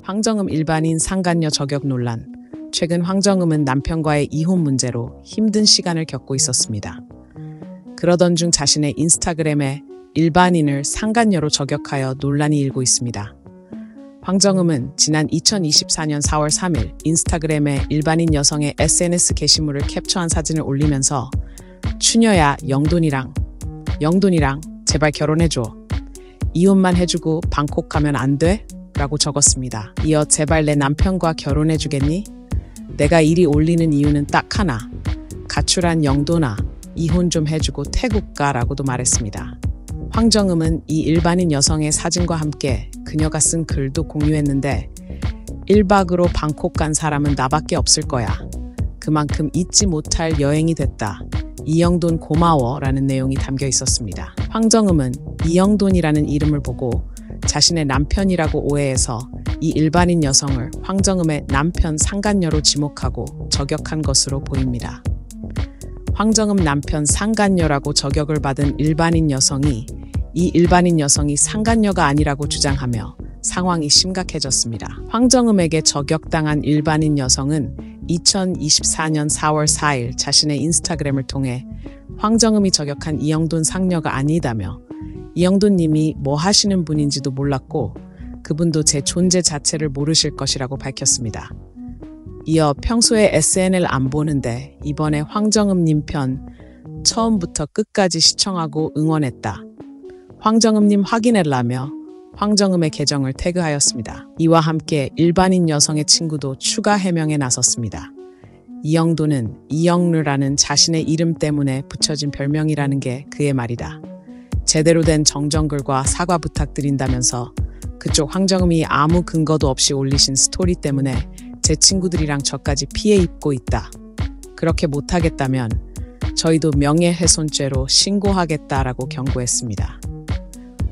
황정음 일반인 상간녀 저격 논란. 최근 황정음은 남편과의 이혼 문제로 힘든 시간을 겪고 있었습니다. 그러던 중 자신의 인스타그램에 일반인을 상간녀로 저격하여 논란이 일고 있습니다. 황정음은 지난 2024년 4월 3일 인스타그램에 일반인 여성의 SNS 게시물을 캡처한 사진을 올리면서 추녀야 영돈이랑 제발 결혼해줘. 이혼만 해주고 방콕 가면 안 돼? 라고 적었습니다. 이어 제발 내 남편과 결혼해주겠니? 내가 이리 올리는 이유는 딱 하나. 가출한 영돈아, 이혼 좀 해주고 태국 가라고도 말했습니다. 황정음은 이 일반인 여성의 사진과 함께 그녀가 쓴 글도 공유했는데 1박으로 방콕 간 사람은 나밖에 없을 거야. 그만큼 잊지 못할 여행이 됐다. 이영돈 고마워 라는 내용이 담겨 있었습니다. 황정음은 이영돈이라는 이름을 보고 자신의 남편이라고 오해해서 이 일반인 여성을 황정음의 남편 상간녀로 지목하고 저격한 것으로 보입니다. 황정음 남편 상간녀라고 저격을 받은 일반인 여성이 이 일반인 여성이 상간녀가 아니라고 주장하며 상황이 심각해졌습니다. 황정음에게 저격당한 일반인 여성은 2024년 4월 4일 자신의 인스타그램을 통해 황정음이 저격한 이영돈 상녀가 아니다며 이영돈 님이 뭐 하시는 분인지도 몰랐고 그분도 제 존재 자체를 모르실 것이라고 밝혔습니다. 이어 평소에 SNL 안 보는데 이번에 황정음 님 편 처음부터 끝까지 시청하고 응원했다. 황정음 님 확인해라며 황정음의 계정을 태그하였습니다. 이와 함께 일반인 여성의 친구도 추가 해명에 나섰습니다. 이영돈은 이영르라는 자신의 이름 때문에 붙여진 별명이라는 게 그의 말이다. 제대로 된 정정글과 사과 부탁드린다면서 그쪽 황정음이 아무 근거도 없이 올리신 스토리 때문에 제 친구들이랑 저까지 피해 입고 있다. 그렇게 못하겠다면 저희도 명예훼손죄로 신고하겠다라고 경고했습니다.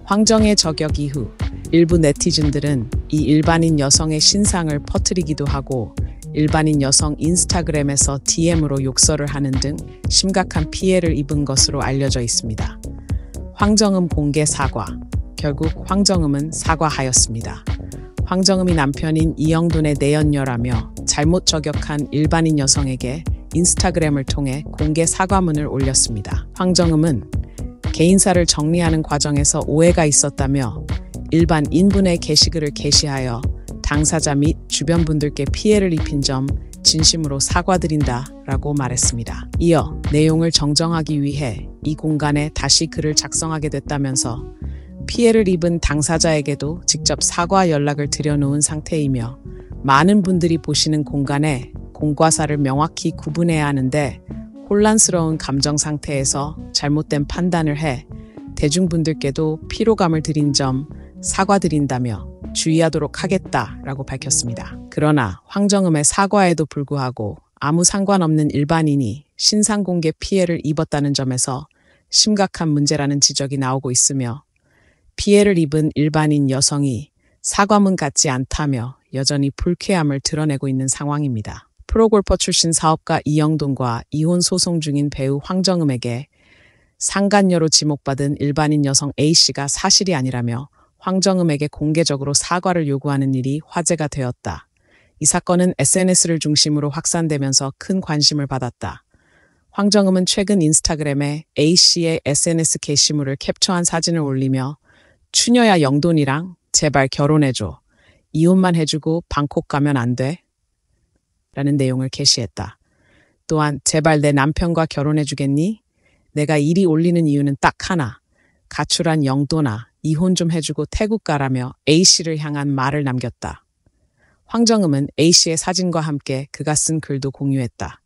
황정의 저격 이후 일부 네티즌들은 이 일반인 여성의 신상을 퍼뜨리기도 하고 일반인 여성 인스타그램에서 DM으로 욕설을 하는 등 심각한 피해를 입은 것으로 알려져 있습니다. 황정음 공개 사과. 결국 황정음은 사과하였습니다. 황정음이 남편인 이영돈의 내연녀라며 잘못 저격한 일반인 여성에게 인스타그램을 통해 공개 사과문을 올렸습니다. 황정음은 개인사를 정리하는 과정에서 오해가 있었다며 일반 인분의 게시글을 게시하여 당사자 및 주변 분들께 피해를 입힌 점 진심으로 사과드린다 라고 말했습니다. 이어 내용을 정정하기 위해 이 공간에 다시 글을 작성하게 됐다면서 피해를 입은 당사자에게도 직접 사과 연락을 드려놓은 상태이며 많은 분들이 보시는 공간에 공과사를 명확히 구분해야 하는데 혼란스러운 감정 상태에서 잘못된 판단을 해 대중분들께도 피로감을 드린 점 사과드린다며 주의하도록 하겠다라고 밝혔습니다. 그러나 황정음의 사과에도 불구하고 아무 상관없는 일반인이 신상 공개 피해를 입었다는 점에서 심각한 문제라는 지적이 나오고 있으며 피해를 입은 일반인 여성이 사과문 같지 않다며 여전히 불쾌함을 드러내고 있는 상황입니다. 프로골퍼 출신 사업가 이영돈과 이혼 소송 중인 배우 황정음에게 상간녀로 지목받은 일반인 여성 A씨가 사실이 아니라며 황정음에게 공개적으로 사과를 요구하는 일이 화제가 되었다. 이 사건은 SNS를 중심으로 확산되면서 큰 관심을 받았다. 황정음은 최근 인스타그램에 A씨의 SNS 게시물을 캡처한 사진을 올리며 추녀야 영돈이랑 제발 결혼해줘. 이혼만 해주고 방콕 가면 안 돼? 라는 내용을 게시했다. 또한 제발 내 남편과 결혼해주겠니? 내가 이리 올리는 이유는 딱 하나. 가출한 영돈아, 이혼 좀 해주고 태국 가라며 A씨를 향한 말을 남겼다. 황정음은 A씨의 사진과 함께 그가 쓴 글도 공유했다.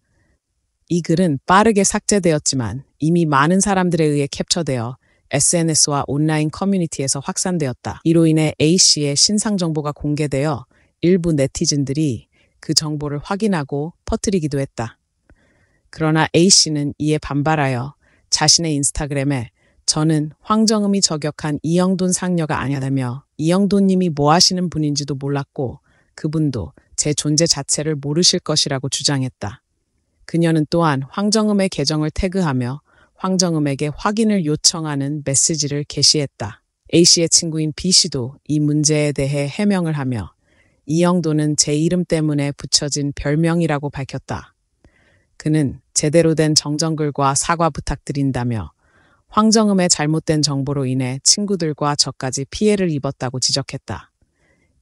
이 글은 빠르게 삭제되었지만 이미 많은 사람들에 의해 캡처되어 SNS와 온라인 커뮤니티에서 확산되었다. 이로 인해 A씨의 신상 정보가 공개되어 일부 네티즌들이 그 정보를 확인하고 퍼뜨리기도 했다. 그러나 A씨는 이에 반발하여 자신의 인스타그램에 저는 황정음이 저격한 이영돈 상녀가 아니라며 이영돈 님이 뭐 하시는 분인지도 몰랐고 그분도 제 존재 자체를 모르실 것이라고 주장했다. 그녀는 또한 황정음의 계정을 태그하며 황정음에게 확인을 요청하는 메시지를 게시했다. A씨의 친구인 B씨도 이 문제에 대해 해명을 하며 이영도는 제 이름 때문에 붙여진 별명이라고 밝혔다. 그는 제대로 된 정정글과 사과 부탁드린다며 황정음의 잘못된 정보로 인해 친구들과 저까지 피해를 입었다고 지적했다.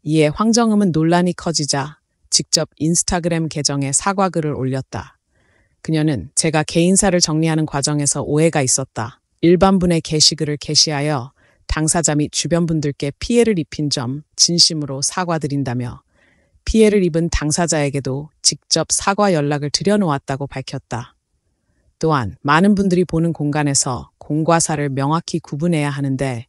이에 황정음은 논란이 커지자 직접 인스타그램 계정에 사과글을 올렸다. 그녀는 제가 개인사를 정리하는 과정에서 오해가 있었다. 일반분의 게시글을 게시하여 당사자 및 주변 분들께 피해를 입힌 점 진심으로 사과드린다며 피해를 입은 당사자에게도 직접 사과 연락을 드려놓았다고 밝혔다. 또한 많은 분들이 보는 공간에서 공과 사를 명확히 구분해야 하는데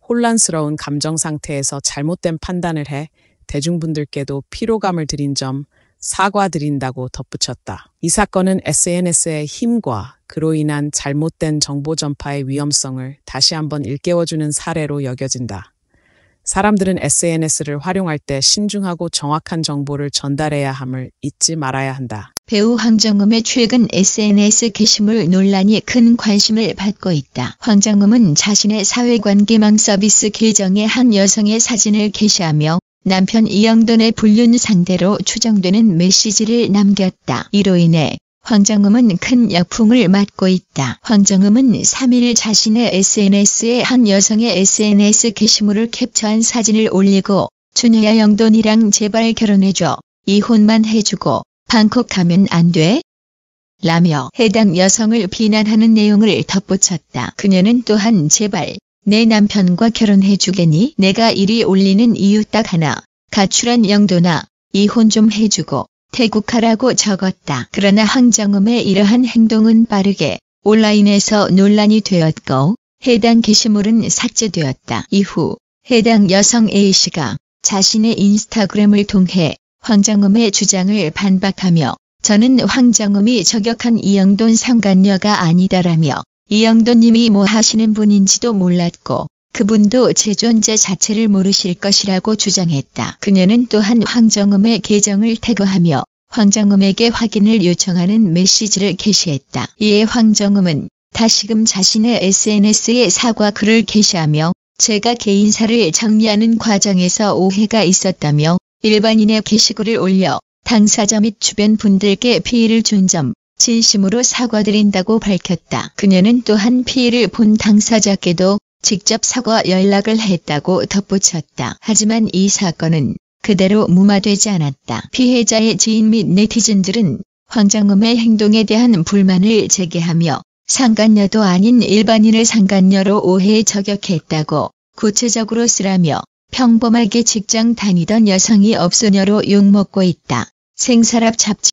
혼란스러운 감정 상태에서 잘못된 판단을 해 대중분들께도 피로감을 드린 점 사과드린다고 덧붙였다. 이 사건은 SNS의 힘과 그로 인한 잘못된 정보 전파의 위험성을 다시 한번 일깨워주는 사례로 여겨진다. 사람들은 SNS를 활용할 때 신중하고 정확한 정보를 전달해야 함을 잊지 말아야 한다. 배우 황정음의 최근 SNS 게시물 논란이 큰 관심을 받고 있다. 황정음은 자신의 사회관계망 서비스 계정에 한 여성의 사진을 게시하며 남편 이영돈의 불륜 상대로 추정되는 메시지를 남겼다. 이로 인해 황정음은 큰 역풍을 맞고 있다. 황정음은 3일 자신의 SNS에 한 여성의 SNS 게시물을 캡처한 사진을 올리고 준혜야 영돈이랑 제발 결혼해줘. 이혼만 해주고 방콕 가면 안 돼? 라며 해당 여성을 비난하는 내용을 덧붙였다. 그녀는 또한 제발 내 남편과 결혼해주겠니? 내가 이리 올리는 이유 딱 하나. 가출한 영돈아, 이혼 좀 해주고 태국 가라고 적었다. 그러나 황정음의 이러한 행동은 빠르게 온라인에서 논란이 되었고 해당 게시물은 삭제되었다. 이후 해당 여성 A씨가 자신의 인스타그램을 통해 황정음의 주장을 반박하며 저는 황정음이 저격한 이영돈 상간녀가 아니다라며 이영돈님이 뭐 하시는 분인지도 몰랐고 그분도 제 존재 자체를 모르실 것이라고 주장했다. 그녀는 또한 황정음의 계정을 태그하며 황정음에게 확인을 요청하는 메시지를 게시했다. 이에 황정음은 다시금 자신의 SNS에 사과글을 게시하며 제가 개인사를 정리하는 과정에서 오해가 있었다며 일반인의 게시글을 올려 당사자 및 주변 분들께 피해를 준 점 진심으로 사과드린다고 밝혔다. 그녀는 또한 피해를 본 당사자께도 직접 사과 연락을 했다고 덧붙였다. 하지만 이 사건은 그대로 무마되지 않았다. 피해자의 지인 및 네티즌들은 황정음의 행동에 대한 불만을 제기하며 상간녀도 아닌 일반인을 상간녀로 오해에 저격했다고 구체적으로 쓰라며 평범하게 직장 다니던 여성이 업소녀로 욕먹고 있다. 생사랍 잡지